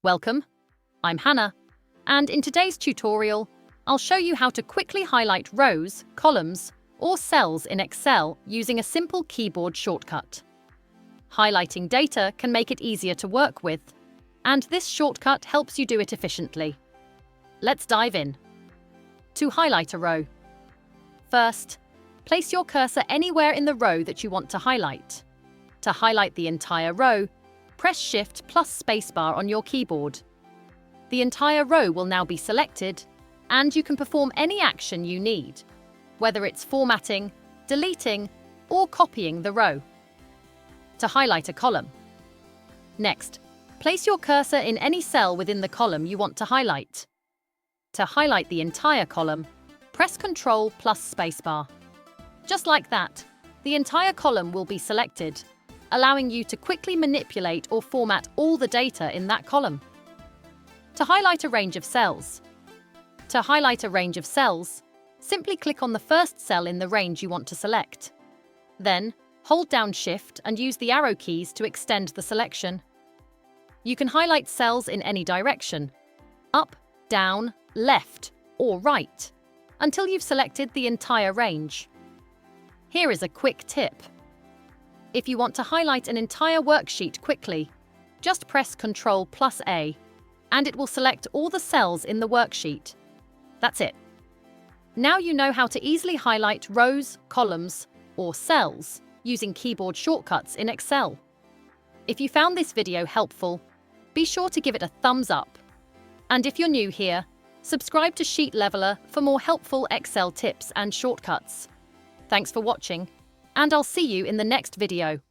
Welcome, I'm Hannah, and in today's tutorial, I'll show you how to quickly highlight rows, columns, or cells in Excel using a simple keyboard shortcut. Highlighting data can make it easier to work with, and this shortcut helps you do it efficiently. Let's dive in. To highlight a row. First, place your cursor anywhere in the row that you want to highlight. To highlight the entire row, press Shift plus spacebar on your keyboard. The entire row will now be selected, and you can perform any action you need, whether it's formatting, deleting, or copying the row. To highlight a column. Next, place your cursor in any cell within the column you want to highlight. To highlight the entire column, press Ctrl plus spacebar. Just like that, the entire column will be selected, allowing you to quickly manipulate or format all the data in that column. To highlight a range of cells. To highlight a range of cells, simply click on the first cell in the range you want to select. Then, hold down Shift and use the arrow keys to extend the selection. You can highlight cells in any direction, up, down, left, or right, until you've selected the entire range. Here is a quick tip. If you want to highlight an entire worksheet quickly, just press Ctrl plus A, and it will select all the cells in the worksheet. That's it. Now you know how to easily highlight rows, columns, or cells using keyboard shortcuts in Excel. If you found this video helpful, be sure to give it a thumbs up. And if you're new here, subscribe to Sheet Leveler for more helpful Excel tips and shortcuts. Thanks for watching, and I'll see you in the next video.